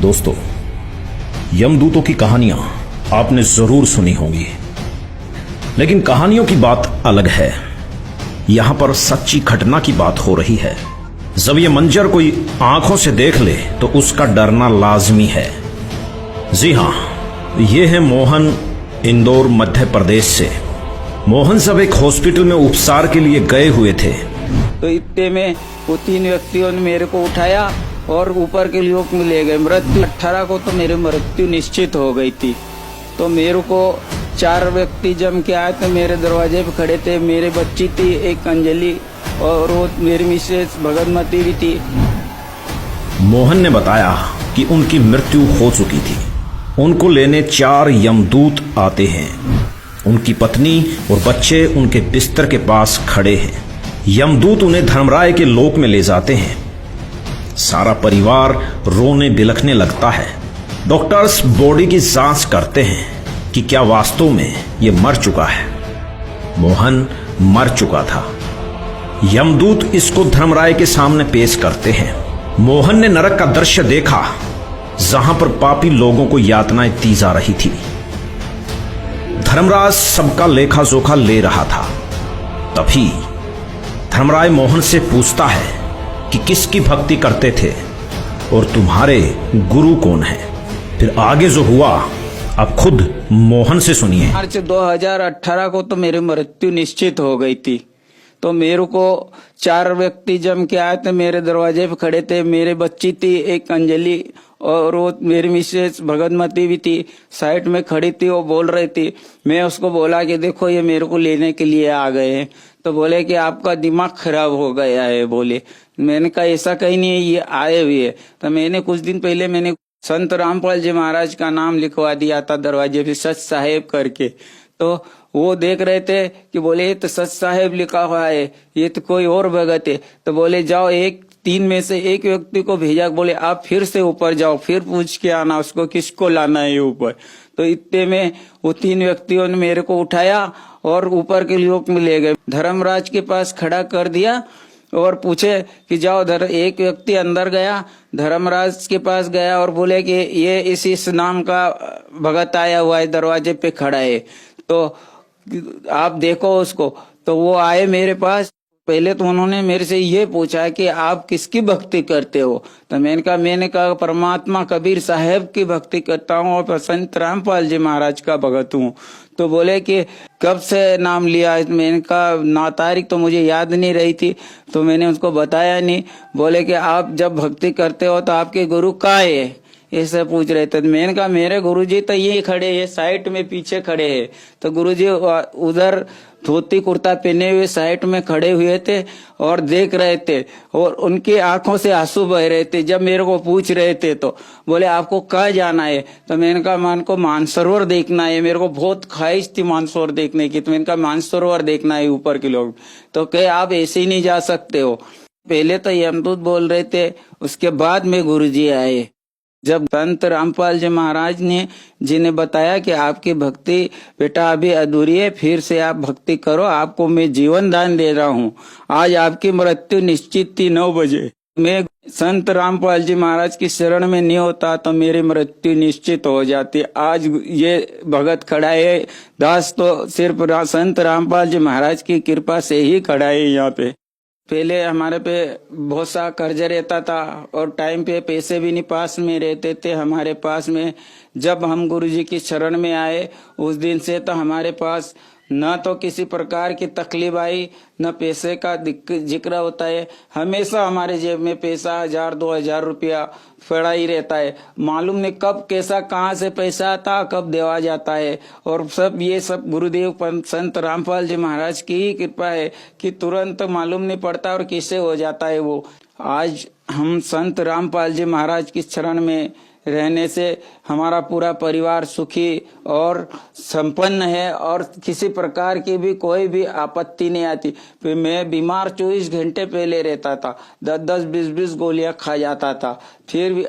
दोस्तों, यमदूतों की कहानियां आपने जरूर सुनी होंगी, लेकिन कहानियों की बात अलग है। यहां पर सच्ची घटना की बात हो रही है। जब ये मंजर कोई आंखों से देख ले तो उसका डरना लाजमी है। जी हां, ये है मोहन, इंदौर मध्य प्रदेश से। मोहन सब एक हॉस्पिटल में उपचार के लिए गए हुए थे। तो इतने में वो 3 व्यक्तियों ने मेरे को उठाया और ऊपर के लोग में ले गए। मृत्यु 18 को तो मेरी मृत्यु निश्चित हो गई थी। तो मेरे को 4 व्यक्ति जम के आए थे, मेरे दरवाजे पे खड़े थे। मेरी बच्ची थी एक अंजलि और वो मेरी मिसेस भगतमती भी थी। मोहन ने बताया कि उनकी मृत्यु हो चुकी थी। उनको लेने 4 यमदूत आते हैं। उनकी पत्नी और बच्चे उनके बिस्तर के पास खड़े हैं। यमदूत उन्हें धर्मराय के लोक में ले जाते हैं। सारा परिवार रोने बिलखने लगता है। डॉक्टर्स बॉडी की जांच करते हैं कि क्या वास्तव में ये मर चुका है। मोहन मर चुका था। यमदूत इसको धर्मराय के सामने पेश करते हैं। मोहन ने नरक का दृश्य देखा, जहां पर पापी लोगों को यातनाएं दी जा रही थी। धर्मराज सबका लेखा जोखा ले रहा था। तभी धर्मराय मोहन से पूछता है कि किसकी भक्ति करते थे और तुम्हारे गुरु कौन है। फिर आगे जो हुआ अब खुद मोहन से सुनिए। मार्च 2018 को तो मेरी मृत्यु निश्चित हो गई थी। तो मेरे को 4 व्यक्ति जम के आए थे, मेरे दरवाजे पे खड़े थे। मेरी बच्ची थी एक अंजलि और वो मेरी मिसेस भगतमती भी थी, साइड में खड़ी थी। वो बोल रही थी। मैं उसको बोला कि देखो ये मेरे को लेने के लिए आ गए हैं। तो बोले कि आपका दिमाग खराब हो गया है। बोले, मैंने कहा ऐसा कहीं नहीं है, ये आए हुए है। तो मैंने कुछ दिन पहले मैंने संत रामपाल जी महाराज का नाम लिखवा दिया था दरवाजे पे, सच साहेब करके। तो वो देख रहे थे कि बोले ये तो सच साहेब लिखा हुआ है, ये तो कोई और भगत है। तो बोले जाओ 3 में से एक व्यक्ति को भेजा। बोले आप फिर से ऊपर जाओ, फिर पूछ के आना उसको किसको लाना है ऊपर। तो इतने में वो 3 व्यक्तियों ने मेरे को उठाया और ऊपर के लोक में ले गए। धर्मराज के पास खड़ा कर दिया और पूछे कि जाओ। एक व्यक्ति अंदर गया, धर्मराज के पास गया और बोले कि ये इस नाम का भगत आया हुआ है, दरवाजे पे खड़ा है, तो आप देखो उसको। तो वो आए मेरे पास। पहले तो उन्होंने मेरे से ये पूछा कि आप किसकी भक्ति करते हो। तो मैंने कहा परमात्मा कबीर साहब की भक्ति करता हूँ और संत रामपाल जी महाराज का भगत हूँ। तो बोले कि कब से नाम लिया। मैंने कहा ना तारीख तो मुझे याद नहीं रही थी, तो मैंने उसको बताया नहीं। बोले कि आप जब भक्ति करते हो तो आपके गुरु कहाँ है, ऐसे पूछ रहे थे। मैंने कहा मेरे गुरुजी तो ये खड़े हैं, साइड में पीछे खड़े हैं। तो गुरुजी उधर धोती कुर्ता पहने हुए साइड में खड़े हुए थे और देख रहे थे और उनकी आंखों से आंसू बह रहे थे जब मेरे को पूछ रहे थे। तो बोले आपको कहाँ जाना है। तो मैंने कहा मान को मानसरोवर देखना है, मेरे को बहुत ख्वाहिश थी मानसरोवर देखने की। तो मैंने कहा मानसरोवर देखना है ऊपर के लोग। तो कहे आप ऐसे ही नहीं जा सकते हो। पहले तो यमदूत बोल रहे थे, उसके बाद में गुरुजी आए। जब संत रामपाल जी महाराज ने जिन्हें बताया कि आपकी भक्ति बेटा अभी अधूरी है, फिर से आप भक्ति करो, आपको मैं जीवन दान दे रहा हूँ। आज आपकी मृत्यु निश्चित थी 9 बजे। मैं संत रामपाल जी महाराज की शरण में नहीं होता तो मेरी मृत्यु निश्चित हो जाती। आज ये भगत खड़ा है, दास तो सिर्फ संत रामपाल जी महाराज की कृपा से ही खड़ा है यहाँ पे। पहले हमारे पे बहुत सा कर्ज रहता था और टाइम पे पैसे भी नहीं पास में रहते थे हमारे पास में। जब हम गुरुजी की शरण में आए उस दिन से तो हमारे पास न तो किसी प्रकार की तकलीफ आई, न पैसे का जिक्र होता है। हमेशा हमारे जेब में पैसा 1000-2000 रुपया पड़ा ही रहता है। मालूम नहीं कब कैसा कहाँ से पैसा आता, कब देवा जाता है। और ये सब गुरुदेव संत रामपाल जी महाराज की ही कृपा है कि तुरंत मालूम नहीं पड़ता और कैसे हो जाता है वो। आज हम संत रामपाल जी महाराज की शरण में रहने से हमारा पूरा परिवार सुखी और संपन्न है और किसी प्रकार की भी कोई भी आपत्ति नहीं आती। फिर मैं बीमार 24 घंटे पहले रहता था, 10-10, 20-20 गोलियां खा जाता था। फिर भी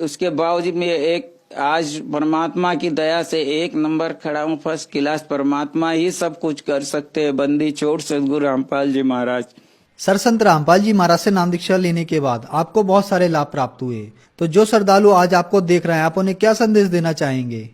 उसके बावजूद मैं आज परमात्मा की दया से 1 नंबर खड़ा हूँ, फर्स्ट क्लास। परमात्मा ही सब कुछ कर सकते हैं। बंदी छोड़ सदगुरु रामपाल जी महाराज। सर संत रामपाल जी महाराज से नाम दीक्षा लेने के बाद आपको बहुत सारे लाभ प्राप्त हुए, तो जो श्रद्धालु आज आपको देख रहे हैं, आप उन्हें क्या संदेश देना चाहेंगे?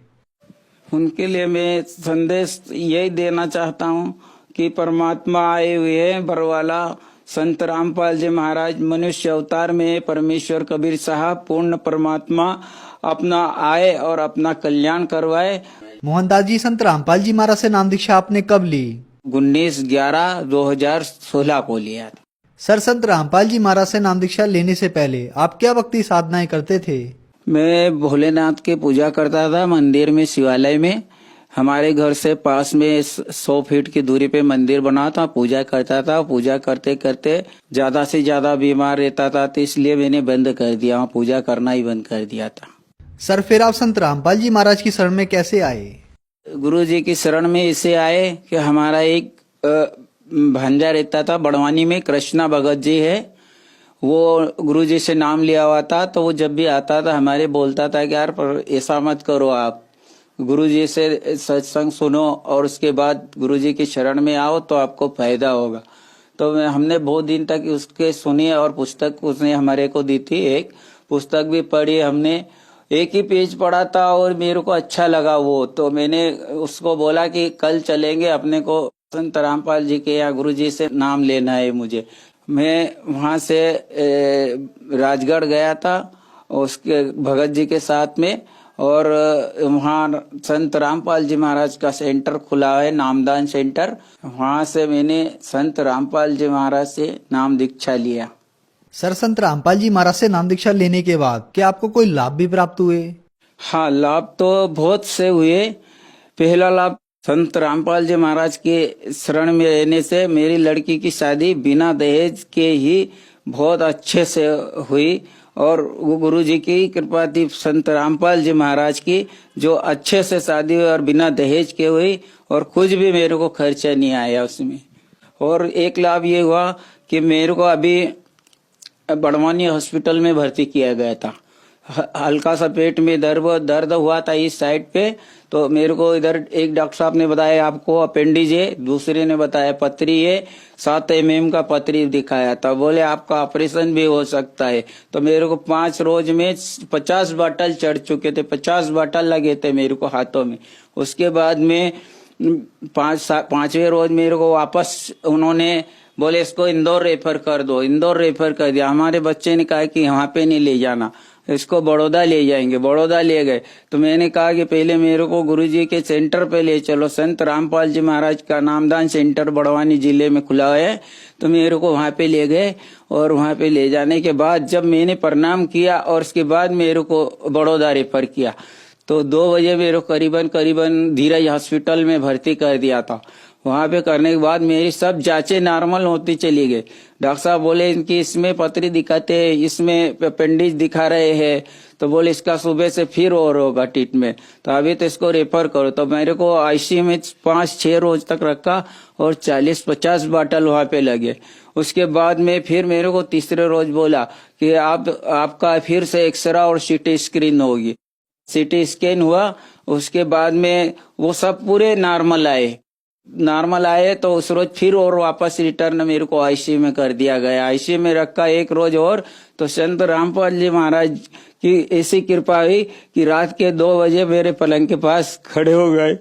उनके लिए मैं संदेश यही देना चाहता हूँ कि परमात्मा आए हुए हैं बरवाला संत रामपाल जी महाराज मनुष्य अवतार में परमेश्वर कबीर साहब पूर्ण परमात्मा अपना आए और अपना कल्याण करवाए। मोहनदास जी, संत रामपाल जी महाराज से नाम दीक्षा आपने कब ली? 19/11/2016 को लिया था। सर संत रामपाल जी महाराज से नाम दीक्षा लेने से पहले आप क्या भक्ति साधनाएं करते थे? मैं भोलेनाथ की पूजा करता था मंदिर में, शिवालय में। हमारे घर से पास में 100 फीट की दूरी पे मंदिर बना था, पूजा करता था। पूजा करते करते ज्यादा से ज्यादा बीमार रहता था, तो इसलिए मैंने बंद कर दिया, वहाँ पूजा करना ही बंद कर दिया था। सर फिर आप संत रामपाल जी महाराज की शरण में कैसे आए? गुरु जी की शरण में इसे आए कि हमारा एक भांजा रहता था बड़वानी में, कृष्णा भगत जी है, वो गुरु जी से नाम लिया हुआ था। तो वो जब भी आता था हमारे बोलता था कि यार पर ऐसा मत करो, आप गुरु जी से सत्संग सुनो और उसके बाद गुरु जी की शरण में आओ तो आपको फायदा होगा। तो हमने बहुत दिन तक उसके सुनी और पुस्तक उसने हमारे को दी थी, एक पुस्तक भी पढ़ी हमने। एक ही पेज पढ़ा था और मेरे को अच्छा लगा वो, तो मैंने उसको बोला कि कल चलेंगे, अपने को संत रामपाल जी के या गुरु जी से नाम लेना है मुझे। मैं वहां से राजगढ़ गया था उसके भगत जी के साथ में, और वहाँ संत रामपाल जी महाराज का सेंटर खुला है, नामदान सेंटर। वहां से मैंने संत रामपाल जी महाराज से नाम दीक्षा लिया। सर संत रामपाल जी महाराज से नाम दीक्षा लेने के बाद क्या आपको कोई लाभ भी प्राप्त हुए? हाँ, लाभ तो बहुत से हुए। पहला लाभ, संत रामपाल जी महाराज के शरण में रहने से मेरी लड़की की शादी बिना दहेज के ही बहुत अच्छे से हुई, और गुरु जी की कृपा थी, संत रामपाल जी महाराज की, जो अच्छे से शादी हुई और बिना दहेज के हुई, और कुछ भी मेरे को खर्चा नहीं आया उसमें। और एक लाभ ये हुआ कि मेरे को अभी बड़वानी हॉस्पिटल में भर्ती किया गया था। हल्का सा पेट में दर्द हुआ था इस साइड पे, तो मेरे को इधर एक डॉक्टर साहब ने बताया आपको अपेंडिज है, दूसरे ने बताया पथरी है, 7 mm का पथरी दिखाया था। बोले आपका ऑपरेशन भी हो सकता है। तो मेरे को 5 रोज में 50 बॉटल चढ़ चुके थे, 50 बॉटल लगे थे मेरे को हाथों में। उसके बाद में 5वें रोज मेरे को वापस उन्होंने बोले इसको इंदौर रेफर कर दो। इंदौर रेफर कर दिया। हमारे बच्चे ने कहा कि वहां पे नहीं ले जाना, इसको बड़ौदा ले जाएंगे। बड़ौदा ले गए। तो मैंने कहा कि पहले मेरे को गुरुजी के सेंटर पे ले चलो, संत रामपाल जी महाराज का नामदान सेंटर बड़वानी जिले में खुला है। तो मेरे को वहां पे ले गए, और वहां पे ले जाने के बाद जब मैंने प्रणाम किया और उसके बाद मेरे को बड़ौदा रेफर किया, तो 2 बजे मेरे को करीबन धीरज हॉस्पिटल में भर्ती कर दिया था। वहां पे करने के बाद मेरी सब जांचें नॉर्मल होती चली गई। डॉक्टर साहब बोले इनकी इसमें पथरी दिखाते हैं, इसमें अपेंडिज दिखा रहे हैं, तो बोले इसका सुबह से फिर और होगा ट्रीटमेंट, तो अभी तो इसको रेफर करो। तो मेरे को आईसीयू में 5-6 रोज तक रखा और 40-50 बॉटल वहां पे लगे। उसके बाद में फिर मेरे को तीसरे रोज बोला कि आपका फिर से एक्सरे और सीटी स्क्रीन होगी। सीटी स्कैन हुआ, उसके बाद में वो सब पूरे नॉर्मल आए तो उस रोज फिर और वापस रिटर्न मेरे को आईसीयू में कर दिया गया। आईसीयू में रखा 1 रोज और, तो संत रामपाल जी महाराज की ऐसी कृपा हुई कि रात के 2 बजे मेरे पलंग के पास खड़े हो गए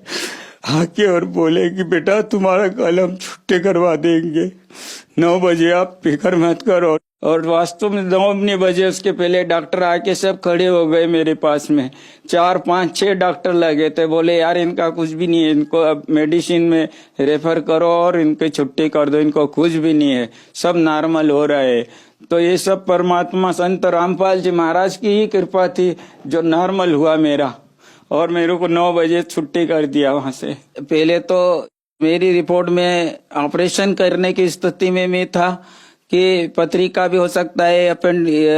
आके और बोले कि बेटा तुम्हारा कल हम छुट्टी करवा देंगे, 9 बजे आप फिक्र मत करो। और वास्तव में 9 बजे उसके पहले डॉक्टर आके सब खड़े हो गए मेरे पास में। 4-5-6 डॉक्टर लगे थे, बोले यार इनका कुछ भी नहीं है, इनको अब मेडिसिन में रेफर करो और इनकी छुट्टी कर दो, इनको कुछ भी नहीं है, सब नॉर्मल हो रहा है। तो ये सब परमात्मा संत रामपाल जी महाराज की ही कृपा थी जो नॉर्मल हुआ मेरा, और मेरे को 9 बजे छुट्टी कर दिया वहां से। पहले तो मेरी रिपोर्ट में ऑपरेशन करने की स्थिति में मैं था कि पथरी का भी हो सकता है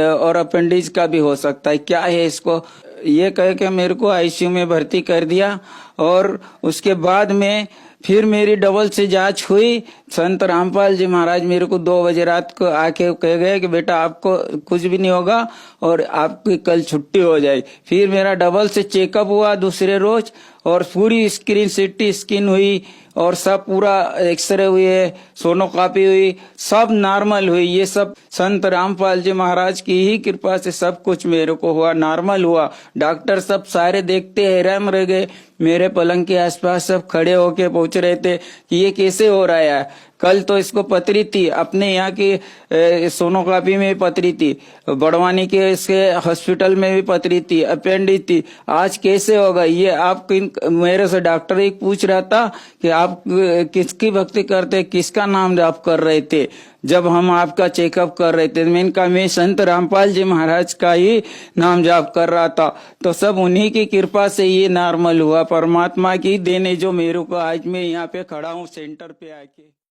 और अपेंडिज का भी हो सकता है, क्या है इसको, ये कह के मेरे को आईसीयू में भर्ती कर दिया। और उसके बाद में फिर मेरी डबल से जांच हुई। संत रामपाल जी महाराज मेरे को 2 बजे रात को आके कह गए कि बेटा आपको कुछ भी नहीं होगा और आपकी कल छुट्टी हो जाएगी। फिर मेरा डबल से चेकअप हुआ दूसरे रोज, और पूरी स्क्रीन सीटी स्कैन हुई, और सब पूरा एक्सरे हुए, सोनोग्राफी हुई, सब नॉर्मल हुई। ये सब संत रामपाल जी महाराज की ही कृपा से सब कुछ मेरे को हुआ, नॉर्मल हुआ। डॉक्टर सब सारे देखते हैरान रह गए। मेरे पलंग के आसपास सब खड़े होके पूछ रहे थे कि ये कैसे हो रहा है। कल तो इसको पथरी थी, अपने यहाँ की सोनोग्राफी में भी पथरी थी, बड़वानी के इसके हॉस्पिटल में भी पथरी थी, अपेंडिक्स थी। आज कैसे होगा ये? आप मेरे से डॉक्टर ही पूछ रहा था कि आप किसकी भक्ति करते, किसका नाम जाप कर रहे थे जब हम आपका चेकअप कर रहे थे। मैं संत रामपाल जी महाराज का ही नाम जाप कर रहा था। तो सब उन्हीं की कृपा से ये नॉर्मल हुआ, परमात्मा की देन है जो मेरे को आज मैं यहाँ पे खड़ा हूँ सेंटर पे आके।